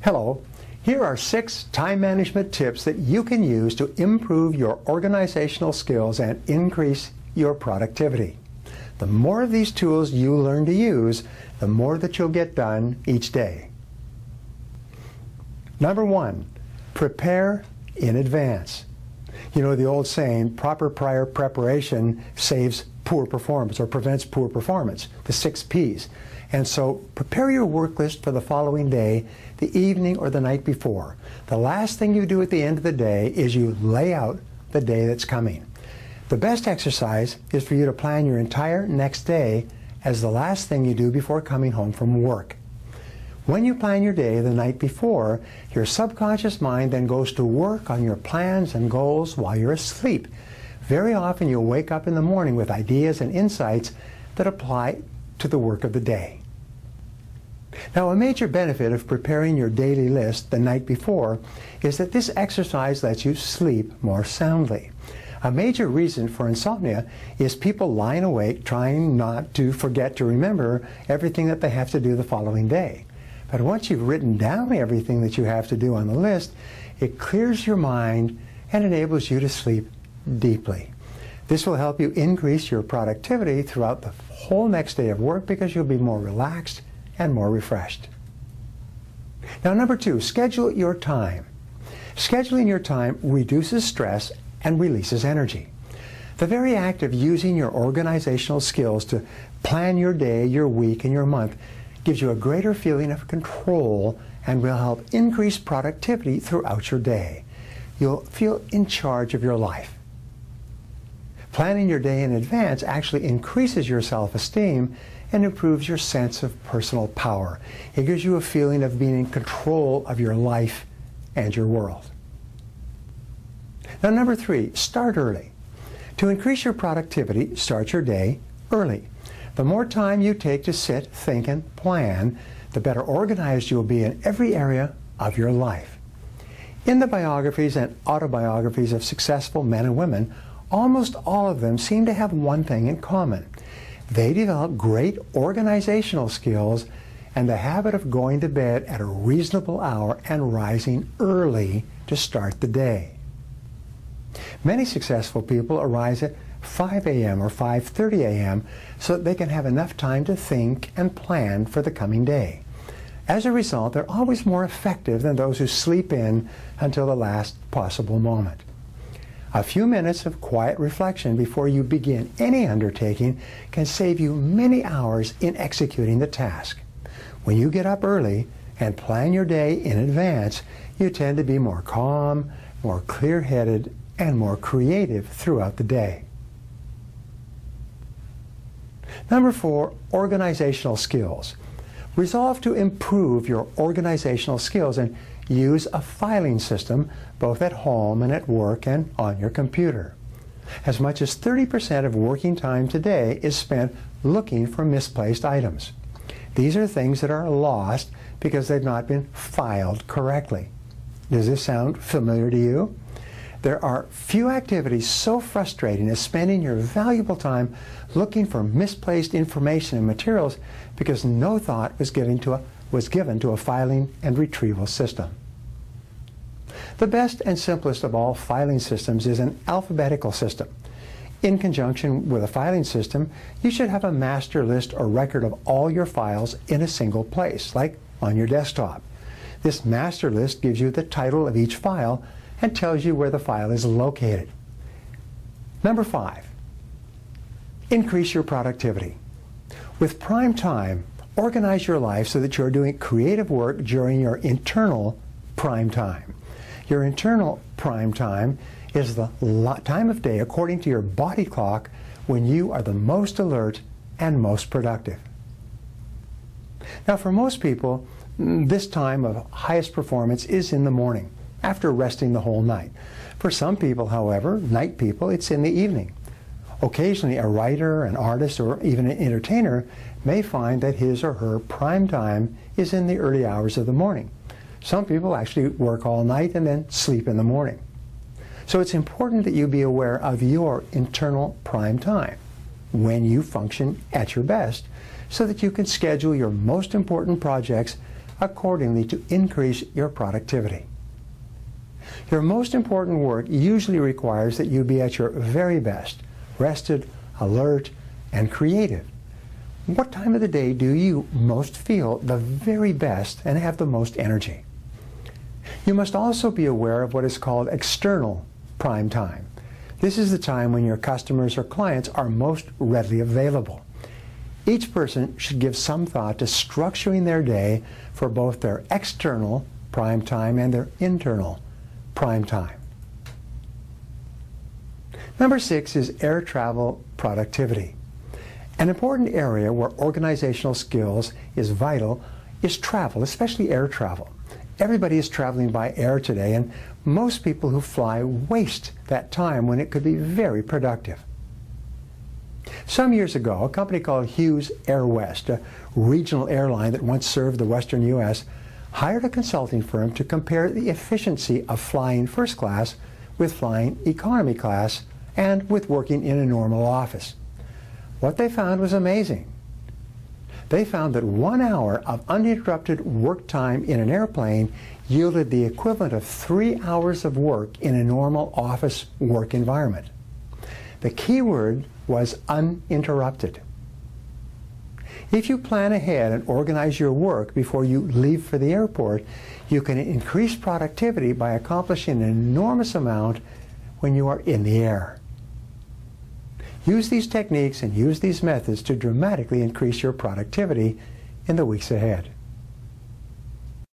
Hello, here are 6 time management tips that you can use to improve your organizational skills and increase your productivity. The more of these tools you learn to use, the more that you'll get done each day. Number 1, prepare in advance. You know the old saying, proper prior preparation saves poor performance or prevents poor performance, the 6 P's. And so prepare your work list for the following day, the evening or the night before. The last thing you do at the end of the day is you lay out the day that's coming. The best exercise is for you to plan your entire next day as the last thing you do before coming home from work. When you plan your day the night before, your subconscious mind then goes to work on your plans and goals while you're asleep. Very often you'll wake up in the morning with ideas and insights that apply to the work of the day. Now, a major benefit of preparing your daily list the night before is that this exercise lets you sleep more soundly. A major reason for insomnia is people lying awake trying not to forget to remember everything that they have to do the following day. But once you've written down everything that you have to do on the list, it clears your mind and enables you to sleep deeply. This will help you increase your productivity throughout the whole next day of work because you'll be more relaxed and more refreshed. Now, number 2, schedule your time. Scheduling your time reduces stress and releases energy. The very act of using your organizational skills to plan your day, your week, and your month gives you a greater feeling of control and will help increase productivity throughout your day. You'll feel in charge of your life. Planning your day in advance actually increases your self-esteem and improves your sense of personal power. It gives you a feeling of being in control of your life and your world. Now, number 3, start early. To increase your productivity, start your day early. The more time you take to sit, think, and plan, the better organized you'll be in every area of your life. In the biographies and autobiographies of successful men and women, almost all of them seem to have one thing in common. They develop great organizational skills and the habit of going to bed at a reasonable hour and rising early to start the day. Many successful people arise at 5 a.m. or 5:30 a.m. so that they can have enough time to think and plan for the coming day. As a result, they're always more effective than those who sleep in until the last possible moment. A few minutes of quiet reflection before you begin any undertaking can save you many hours in executing the task. When you get up early and plan your day in advance, you tend to be more calm, more clear-headed, and more creative throughout the day. Number 4, organizational skills. Resolve to improve your organizational skills and use a filing system both at home and at work and on your computer. As much as 30% of working time today is spent looking for misplaced items. These are things that are lost because they've not been filed correctly. Does this sound familiar to you? There are few activities so frustrating as spending your valuable time looking for misplaced information and materials because no thought was given to a filing and retrieval system. The best and simplest of all filing systems is an alphabetical system. In conjunction with a filing system, you should have a master list or record of all your files in a single place, like on your desktop. This master list gives you the title of each file and tells you where the file is located. Number 5, increase your productivity. With prime time, organize your life so that you're doing creative work during your internal prime time. Your internal prime time is the time of day according to your body clock when you are the most alert and most productive. Now, for most people, this time of highest performance is in the morning, after resting the whole night. For some people, however, night people, it's in the evening. Occasionally, a writer, an artist, or even an entertainer may find that his or her prime time is in the early hours of the morning. Some people actually work all night and then sleep in the morning. So it's important that you be aware of your internal prime time, when you function at your best, so that you can schedule your most important projects accordingly to increase your productivity. Your most important work usually requires that you be at your very best, rested, alert, and creative. What time of the day do you most feel the very best and have the most energy? You must also be aware of what is called external prime time. This is the time when your customers or clients are most readily available. Each person should give some thought to structuring their day for both their external prime time and their internal prime time. Number 6 is air travel productivity. An important area where organizational skills is vital is travel, especially air travel. Everybody is traveling by air today, and most people who fly waste that time when it could be very productive. Some years ago, a company called Hughes Airwest, a regional airline that once served the western U.S., hired a consulting firm to compare the efficiency of flying first class with flying economy class and with working in a normal office. What they found was amazing. They found that 1 hour of uninterrupted work time in an airplane yielded the equivalent of 3 hours of work in a normal office work environment. The key word was uninterrupted. If you plan ahead and organize your work before you leave for the airport, you can increase productivity by accomplishing an enormous amount when you are in the air. Use these techniques and use these methods to dramatically increase your productivity in the weeks ahead.